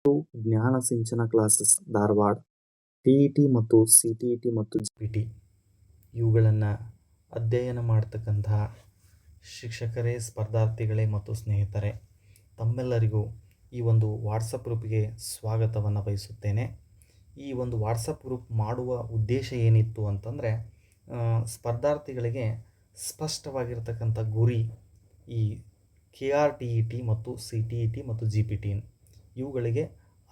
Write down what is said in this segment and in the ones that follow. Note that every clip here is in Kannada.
ಜ್ಞಾನ ಸಿಂಚನ ಕ್ಲಾಸಸ್ ಧಾರವಾಡ ಟಿ.ಇ.ಟಿ. ಮತ್ತು ಸಿ.ಟಿ.ಇ.ಟಿ. ಮತ್ತು ಜಿ.ಪಿ.ಟಿ. ಇವುಗಳನ್ನು ಅಧ್ಯಯನ ಮಾಡ್ತಕ್ಕಂತಹ ಶಿಕ್ಷಕರೇ, ಸ್ಪರ್ಧಾರ್ಥಿಗಳೇ ಮತ್ತು ಸ್ನೇಹಿತರೆ, ತಮ್ಮೆಲ್ಲರಿಗೂ ಈ ಒಂದು ವಾಟ್ಸಪ್ ಗ್ರೂಪ್ಗೆ ಸ್ವಾಗತವನ್ನು ಬಯಸುತ್ತೇನೆ. ಈ ಒಂದು ವಾಟ್ಸಪ್ ಗ್ರೂಪ್ ಮಾಡುವ ಉದ್ದೇಶ ಏನಿತ್ತು ಅಂತಂದರೆ, ಸ್ಪರ್ಧಾರ್ಥಿಗಳಿಗೆ ಸ್ಪಷ್ಟವಾಗಿರ್ತಕ್ಕಂಥ ಗುರಿ ಈ KRTET ಮತ್ತು CTET ಮತ್ತು GPT ಇವುಗಳಿಗೆ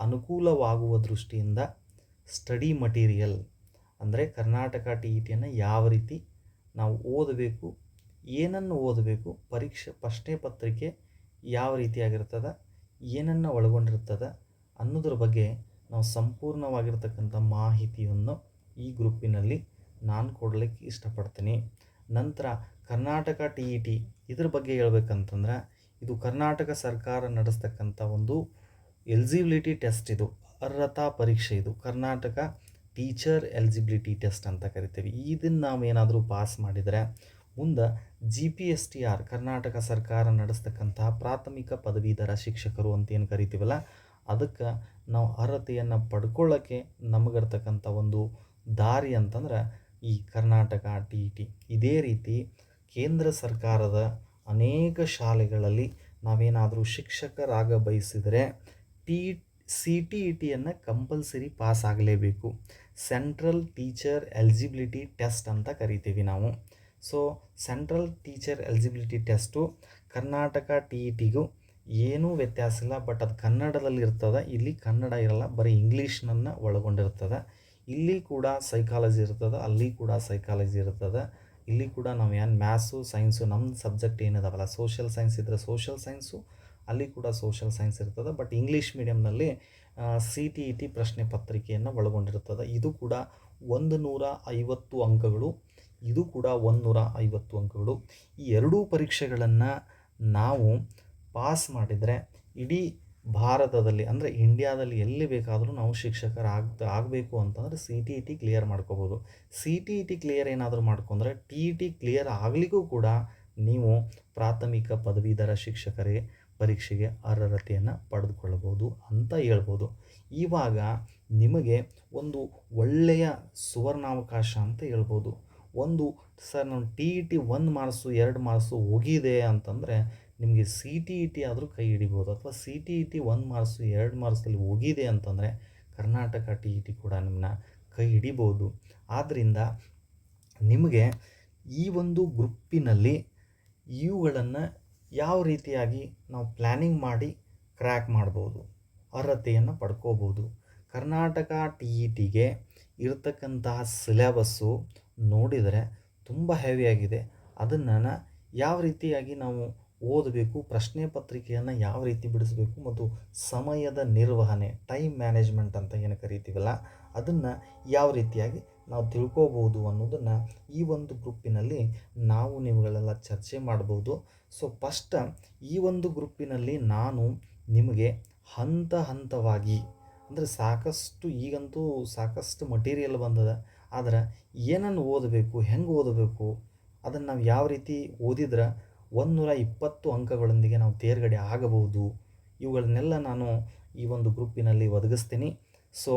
ಅನುಕೂಲವಾಗುವ ದೃಷ್ಟಿಯಿಂದ ಸ್ಟಡಿ ಮಟೀರಿಯಲ್ ಅಂದರೆ ಕರ್ನಾಟಕ TETಯನ್ನು ಯಾವ ರೀತಿ ನಾವು ಓದಬೇಕು, ಏನನ್ನು ಓದಬೇಕು, ಪ್ರಶ್ನೆ ಪತ್ರಿಕೆ ಯಾವ ರೀತಿಯಾಗಿರ್ತದೆ, ಏನನ್ನು ಒಳಗೊಂಡಿರ್ತದೆ ಅನ್ನೋದ್ರ ಬಗ್ಗೆ ನಾವು ಸಂಪೂರ್ಣವಾಗಿರ್ತಕ್ಕಂಥ ಮಾಹಿತಿಯನ್ನು ಈ ಗ್ರೂಪಿನಲ್ಲಿ ನಾನು ಕೊಡಲಿಕ್ಕೆ ಇಷ್ಟಪಡ್ತೀನಿ. ನಂತರ ಕರ್ನಾಟಕ TET ಇದ್ರ ಬಗ್ಗೆ ಹೇಳ್ಬೇಕಂತಂದ್ರೆ, ಇದು ಕರ್ನಾಟಕ ಸರ್ಕಾರ ನಡೆಸ್ತಕ್ಕಂಥ ಒಂದು ಎಲಿಜಿಬಿಲಿಟಿ ಟೆಸ್ಟ್. ಇದು ಅರ್ಹತಾ ಪರೀಕ್ಷೆ. ಇದು ಕರ್ನಾಟಕ ಟೀಚರ್ ಎಲಿಜಿಬಿಲಿಟಿ ಟೆಸ್ಟ್ ಅಂತ ಕರಿತೀವಿ. ಇದನ್ನು ನಾವು ಏನಾದರೂ ಪಾಸ್ ಮಾಡಿದರೆ ಮುಂದೆ GPSTR ಕರ್ನಾಟಕ ಸರ್ಕಾರ ನಡೆಸ್ತಕ್ಕಂತಹ ಪ್ರಾಥಮಿಕ ಪದವೀಧರ ಶಿಕ್ಷಕರು ಅಂತ ಏನು ಕರಿತೀವಲ್ಲ, ಅದಕ್ಕೆ ನಾವು ಅರ್ಹತೆಯನ್ನು ಪಡ್ಕೊಳ್ಳೋಕ್ಕೆ ನಮಗಿರ್ತಕ್ಕಂಥ ಒಂದು ದಾರಿ ಅಂತಂದ್ರೆ ಈ ಕರ್ನಾಟಕ TET. ಇದೇ ರೀತಿ ಕೇಂದ್ರ ಸರ್ಕಾರದ ಅನೇಕ ಶಾಲೆಗಳಲ್ಲಿ ನಾವೇನಾದರೂ ಶಿಕ್ಷಕರಾಗ ಬಯಸಿದರೆ CTETಯನ್ನು ಕಂಪಲ್ಸರಿ ಪಾಸ್ ಆಗಲೇಬೇಕು. ಸೆಂಟ್ರಲ್ ಟೀಚರ್ ಎಲಿಜಿಬಿಲಿಟಿ ಟೆಸ್ಟ್ ಅಂತ ಕರಿತೀವಿ ನಾವು. So central teacher eligibility test Karnataka TETಗೂ ಏನೂ ವ್ಯತ್ಯಾಸ ಇಲ್ಲ. ಬಟ್ ಅದು ಕನ್ನಡದಲ್ಲಿ ಇರ್ತದೆ, ಇಲ್ಲಿ ಕನ್ನಡ ಇರಲ್ಲ, ಬರೀ ಇಂಗ್ಲೀಷ್ನನ್ನು ಒಳಗೊಂಡಿರ್ತದೆ. ಇಲ್ಲಿ ಕೂಡ ಸೈಕಾಲಜಿ ಇರ್ತದೆ, ಅಲ್ಲಿ ಕೂಡ ಸೈಕಾಲಜಿ ಇರ್ತದೆ. ಇಲ್ಲಿ ಕೂಡ ನಾವು ಏನು ಮ್ಯಾಥ್ಸು, ಸೈನ್ಸು, ನಮ್ಮ ಸಬ್ಜೆಕ್ಟ್ ಏನಿದಾವಲ್ಲ, ಸೋಷಿಯಲ್ ಸೈನ್ಸ್ ಇದ್ದರೆ ಸೋಷಿಯಲ್ ಸೈನ್ಸು, ಅಲ್ಲಿ ಕೂಡ ಸೋಷಿಯಲ್ ಸೈನ್ಸ್ ಇರ್ತದೆ. ಬಟ್ ಇಂಗ್ಲೀಷ್ ಮೀಡಿಯಮ್ನಲ್ಲಿ CTET ಪ್ರಶ್ನೆ ಪತ್ರಿಕೆಯನ್ನು ಒಳಗೊಂಡಿರ್ತದೆ. ಇದು ಕೂಡ 150 ಅಂಕಗಳು, ಇದು ಕೂಡ 150 ಅಂಕಗಳು. ಈ ಎರಡೂ ಪರೀಕ್ಷೆಗಳನ್ನು ನಾವು ಪಾಸ್ ಮಾಡಿದರೆ ಇಡೀ ಭಾರತದಲ್ಲಿ ಅಂದರೆ ಇಂಡಿಯಾದಲ್ಲಿ ಎಲ್ಲಿ ಬೇಕಾದರೂ ನಾವು ಆಗಬೇಕು ಅಂತಂದರೆ CTET ಕ್ಲಿಯರ್ ಮಾಡ್ಕೋಬೋದು. CTET ಕ್ಲಿಯರ್ ಏನಾದರೂ ಮಾಡ್ಕೊಂಡ್ರೆ TET ಕ್ಲಿಯರ್ ಆಗಲಿಕ್ಕೂ ಕೂಡ ನೀವು ಪ್ರಾಥಮಿಕ ಪದವೀಧರ ಶಿಕ್ಷಕರೇ ಪರೀಕ್ಷೆಗೆ ಅರ್ಹತೆಯನ್ನು ಪಡೆದುಕೊಳ್ಳಬಹುದು ಅಂತ ಹೇಳ್ಬೋದು. ಇವಾಗ ನಿಮಗೆ ಒಂದು ಒಳ್ಳೆಯ ಸುವರ್ಣಾವಕಾಶ ಅಂತ ಹೇಳ್ಬೋದು. ಒಂದು ಸರ್ ನಾನು TET 1 ಮಾರ್ಕ್ಸು 2 ಮಾರ್ಕ್ಸು ಹೋಗಿದೆ ಅಂತಂದರೆ ನಿಮಗೆ CTET ಆದರೂ ಕೈ ಹಿಡಿಬೋದು. ಅಥವಾ CTET 1 ಮಾರ್ಕ್ಸು 2 ಮಾರ್ಕ್ಸಲ್ಲಿ ಹೋಗಿದೆ ಅಂತಂದರೆ ಕರ್ನಾಟಕ TET ಕೂಡ ನಿಮ್ಮನ್ನ ಕೈ ಹಿಡಿಬೋದು. ಆದ್ದರಿಂದ ನಿಮಗೆ ಈ ಒಂದು ಗ್ರೂಪಿನಲ್ಲಿ ಇವುಗಳನ್ನು ಯಾವ ರೀತಿಯಾಗಿ ನಾವು ಪ್ಲ್ಯಾನಿಂಗ್ ಮಾಡಿ ಕ್ರ್ಯಾಕ್ ಮಾಡ್ಬೋದು, ಅರ್ಹತೆಯನ್ನು ಪಡ್ಕೋಬೋದು. ಕರ್ನಾಟಕ TETಗೆ ಇರತಕ್ಕಂತಹ ಸಿಲೆಬಸ್ಸು ನೋಡಿದರೆ ತುಂಬ ಹೆವಿಯಾಗಿದೆ. ಅದನ್ನು ಯಾವ ರೀತಿಯಾಗಿ ನಾವು ಓದಬೇಕು, ಪ್ರಶ್ನೆ ಪತ್ರಿಕೆಯನ್ನು ಯಾವ ರೀತಿ ಬಿಡಿಸಬೇಕು ಮತ್ತು ಸಮಯದ ನಿರ್ವಹಣೆ, ಟೈಮ್ ಮ್ಯಾನೇಜ್ಮೆಂಟ್ ಅಂತ ಏನು ಕರಿತೀವಲ್ಲ, ಅದನ್ನು ಯಾವ ರೀತಿಯಾಗಿ ನಾವು ತಿಳ್ಕೋಬೋದು ಅನ್ನೋದನ್ನು ಈ ಒಂದು ಗ್ರೂಪಿನಲ್ಲಿ ನಾವು ನೀವುಗಳೆಲ್ಲ ಚರ್ಚೆ ಮಾಡ್ಬೋದು. ಸೊ ಫಸ್ಟ್ ಈ ಒಂದು ಗ್ರೂಪಿನಲ್ಲಿ ನಾನು ನಿಮಗೆ ಹಂತ ಹಂತವಾಗಿ ಅಂದರೆ ಈಗಂತೂ ಸಾಕಷ್ಟು ಮಟೀರಿಯಲ್ ಬಂದದ. ಆದರೆ ಏನನ್ನು ಓದಬೇಕು, ಹೆಂಗೆ ಓದಬೇಕು, ಅದನ್ನು ನಾವು ಯಾವ ರೀತಿ ಓದಿದ್ರೆ 120 ಅಂಕಗಳೊಂದಿಗೆ ನಾವು ತೇರ್ಗಡೆ ಆಗಬಹುದು, ಇವುಗಳನ್ನೆಲ್ಲ ನಾನು ಈ ಒಂದು ಗ್ರೂಪಿನಲ್ಲಿ ಒದಗಿಸ್ತೀನಿ. ಸೊ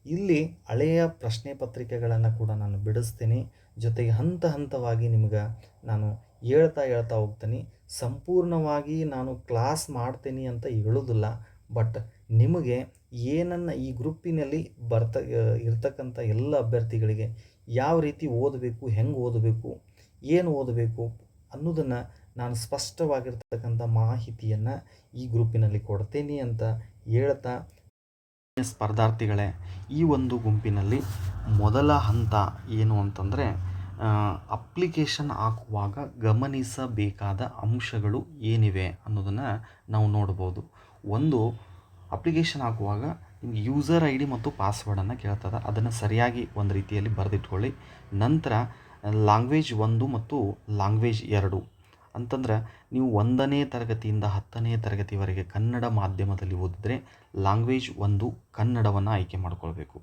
ಇಲ್ಲಿ ಹಳೆಯ ಪ್ರಶ್ನೆ ಪತ್ರಿಕೆಗಳನ್ನು ಕೂಡ ನಾನು ಬಿಡಿಸ್ತೀನಿ. ಜೊತೆಗೆ ಹಂತ ಹಂತವಾಗಿ ನಿಮ್ಗೆ ನಾನು ಹೇಳ್ತಾ ಹೋಗ್ತೀನಿ. ಸಂಪೂರ್ಣವಾಗಿ ನಾನು ಕ್ಲಾಸ್ ಮಾಡ್ತೀನಿ ಅಂತ ಹೇಳೋದಿಲ್ಲ. ಬಟ್ ನಿಮಗೆ ಏನನ್ನು ಈ ಗ್ರೂಪಿನಲ್ಲಿ ಇರ್ತಕ್ಕಂಥ ಎಲ್ಲ ಅಭ್ಯರ್ಥಿಗಳಿಗೆ ಯಾವ ರೀತಿ ಓದಬೇಕು, ಹೆಂಗೆ ಓದಬೇಕು, ಏನು ಓದಬೇಕು ಅನ್ನೋದನ್ನು ನಾನು ಸ್ಪಷ್ಟವಾಗಿರ್ತಕ್ಕಂಥ ಮಾಹಿತಿಯನ್ನು ಈ ಗ್ರೂಪಿನಲ್ಲಿ ಕೊಡ್ತೀನಿ ಅಂತ ಹೇಳ್ತಾ, ಸ್ಪರ್ಧಾರ್ಥಿಗಳೇ, ಈ ಒಂದು ಗುಂಪಿನಲ್ಲಿ ಮೊದಲ ಹಂತ ಏನು ಅಂತಂದರೆ ಅಪ್ಲಿಕೇಶನ್ ಹಾಕುವಾಗ ಗಮನಿಸಬೇಕಾದ ಅಂಶಗಳು ಏನಿವೆ ಅನ್ನೋದನ್ನು ನಾವು ನೋಡ್ಬೋದು. ಒಂದು, ಅಪ್ಲಿಕೇಶನ್ ಹಾಕುವಾಗ ನಿಮ್ಗೆ ಯೂಸರ್ ID ಮತ್ತು ಪಾಸ್ವರ್ಡನ್ನು ಕೇಳ್ತದೆ. ಅದನ್ನು ಸರಿಯಾಗಿ ಒಂದು ರೀತಿಯಲ್ಲಿ ಬರೆದಿಟ್ಕೊಳ್ಳಿ. ನಂತರ ಲ್ಯಾಂಗ್ವೇಜ್ 1 ಮತ್ತು ಲ್ಯಾಂಗ್ವೇಜ್ 2 ಅಂತಂದ್ರೆ ನೀವು 1ನೇ ತರಗತಿಯಿಂದ 10ನೇ ತರಗತಿವರೆಗೆ ಕನ್ನಡ ಮಾಧ್ಯಮದಲ್ಲಿ ಓದಿದ್ರೆ ಲ್ಯಾಂಗ್ವೇಜ್ 1 ಕನ್ನಡವನ್ನು ಆಯ್ಕೆ ಮಾಡ್ಕೊಳ್ಬೇಕು.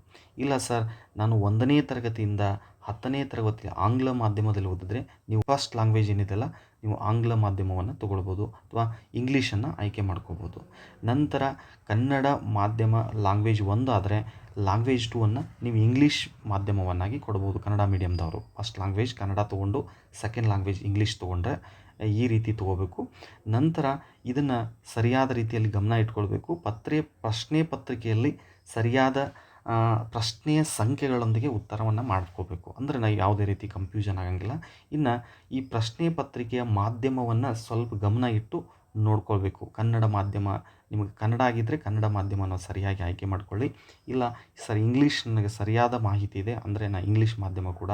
ಇಲ್ಲ ಸರ್, ನಾನು 1ನೇ ತರಗತಿಯಿಂದ 10ನೇ ತರಗತಿ ಆಂಗ್ಲ ಮಾಧ್ಯಮದಲ್ಲಿ ಓದಿದ್ರೆ ನೀವು ಫಸ್ಟ್ ಲ್ಯಾಂಗ್ವೇಜ್ ಏನಿದೆಯಲ್ಲ ನೀವು ಆಂಗ್ಲ ಮಾಧ್ಯಮವನ್ನು ತೊಗೊಳ್ಬೋದು ಅಥವಾ ಇಂಗ್ಲೀಷನ್ನು ಆಯ್ಕೆ ಮಾಡ್ಕೋಬೋದು. ನಂತರ ಕನ್ನಡ ಮಾಧ್ಯಮ ಲ್ಯಾಂಗ್ವೇಜ್ 1 ಆದರೆ ಲ್ಯಾಂಗ್ವೇಜ್ 2 ನೀವು ಇಂಗ್ಲೀಷ್ ಮಾಧ್ಯಮವನ್ನಾಗಿ ಕೊಡ್ಬೋದು. ಕನ್ನಡ ಮೀಡಿಯಮ್ದವರು ಫಸ್ಟ್ ಲ್ಯಾಂಗ್ವೇಜ್ ಕನ್ನಡ ತೊಗೊಂಡು ಸೆಕೆಂಡ್ ಲ್ಯಾಂಗ್ವೇಜ್ ಇಂಗ್ಲೀಷ್ ತೊಗೊಂಡ್ರೆ ಈ ರೀತಿ ತೊಗೋಬೇಕು. ನಂತರ ಇದನ್ನು ಸರಿಯಾದ ರೀತಿಯಲ್ಲಿ ಗಮನ ಇಟ್ಕೊಳ್ಬೇಕು. ಪ್ರಶ್ನೆ ಪತ್ರಿಕೆಯಲ್ಲಿ ಸರಿಯಾದ ಪ್ರಶ್ನೆಯ ಸಂಖ್ಯೆಗಳೊಂದಿಗೆ ಉತ್ತರವನ್ನು ಮಾಡ್ಕೋಬೇಕು. ಅಂದರೆ ನಾವು ಯಾವುದೇ ರೀತಿ ಕನ್ಫ್ಯೂಷನ್ ಆಗಂಗಿಲ್ಲ. ಇನ್ನು ಈ ಪ್ರಶ್ನೆ ಪತ್ರಿಕೆಯ ಮಾಧ್ಯಮವನ್ನು ಸ್ವಲ್ಪ ಗಮನ ಇಟ್ಟು ನೋಡ್ಕೊಳ್ಬೇಕು. ಕನ್ನಡ ಮಾಧ್ಯಮ ನಿಮಗೆ ಕನ್ನಡ ಆಗಿದ್ದರೆ ಕನ್ನಡ ಮಾಧ್ಯಮನ ಸರಿಯಾಗಿ ಆಯ್ಕೆ ಮಾಡ್ಕೊಳ್ಳಿ. ಇಲ್ಲ ಸರ್ ಇಂಗ್ಲೀಷ್ ನನಗೆ ಸರಿಯಾದ ಮಾಹಿತಿ ಇದೆ ಅಂದರೆ ನಾನು ಇಂಗ್ಲೀಷ್ ಮಾಧ್ಯಮ ಕೂಡ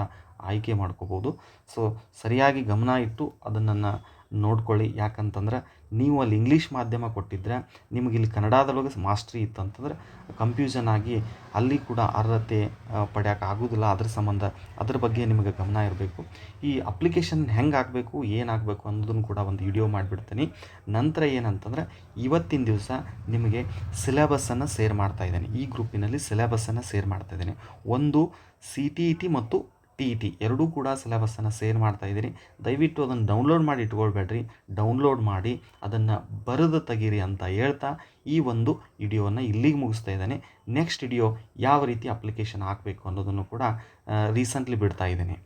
ಆಯ್ಕೆ ಮಾಡ್ಕೋಬೋದು. ಸೊ ಸರಿಯಾಗಿ ಗಮನ ಇಟ್ಟು ಅದನ್ನು ನೋಡ್ಕೊಳ್ಳಿ. ಯಾಕಂತಂದ್ರೆ ನೀವು ಅಲ್ಲಿ ಇಂಗ್ಲೀಷ್ ಮಾಧ್ಯಮ ಕೊಟ್ಟಿದ್ದರೆ ನಿಮಗೆ ಇಲ್ಲಿ ಕನ್ನಡದೊಳಗೆ ಮಾಸ್ಟ್ರಿ ಇತ್ತಂತಂದ್ರೆ ಕನ್ಫ್ಯೂಷನ್ ಆಗಿ ಅಲ್ಲಿ ಕೂಡ ಅರ್ಹತೆ ಪಡೆಯೋಕೆ ಆಗೋದಿಲ್ಲ. ಅದ್ರ ಸಂಬಂಧ ಅದ್ರ ಬಗ್ಗೆ ನಿಮಗೆ ಗಮನ ಇರಬೇಕು. ಈ ಅಪ್ಲಿಕೇಶನ್ ಹೆಂಗೆ ಆಗಬೇಕು ಏನಾಗಬೇಕು ಅನ್ನೋದನ್ನು ಕೂಡ ಒಂದು ವಿಡಿಯೋ ಮಾಡಿಬಿಡ್ತೀನಿ. ನಂತರ ಏನಂತಂದರೆ ಇವತ್ತಿನ ದಿವಸ ನಿಮಗೆ ಸಿಲೆಬಸ್ಸನ್ನು ಶೇರ್ ಮಾಡ್ತಾ ಇದ್ದೇನೆ. ಈ ಗ್ರೂಪಿನಲ್ಲಿ ಸಿಲೆಬಸ್ಸನ್ನು ಶೇರ್ ಮಾಡ್ತಾ ಇದ್ದೇನೆ. ಒಂದು CTET ಮತ್ತು TET ಎರಡೂ ಕೂಡ ಸಿಲೆಬಸ್ಸನ್ನು ಶೇರ್ ಮಾಡ್ತಾ ಇದ್ದೀನಿ. ದಯವಿಟ್ಟು ಅದನ್ನು ಡೌನ್ಲೋಡ್ ಮಾಡಿ ಇಟ್ಕೊಳ್ಬೇಡ್ರಿ. ಡೌನ್ಲೋಡ್ ಮಾಡಿ ಅದನ್ನು ಬರೆದು ತೆಗೀರಿ ಅಂತ ಹೇಳ್ತಾ ಈ ಒಂದು ವಿಡಿಯೋವನ್ನು ಇಲ್ಲಿಗೆ ಮುಗಿಸ್ತಾ ಇದ್ದೇನೆ. ನೆಕ್ಸ್ಟ್ ವಿಡಿಯೋ ಯಾವ ರೀತಿ ಅಪ್ಲಿಕೇಶನ್ ಹಾಕಬೇಕು ಅನ್ನೋದನ್ನು ಕೂಡ ರೀಸೆಂಟ್ಲಿ ಬಿಡ್ತಾ ಇದ್ದೀನಿ.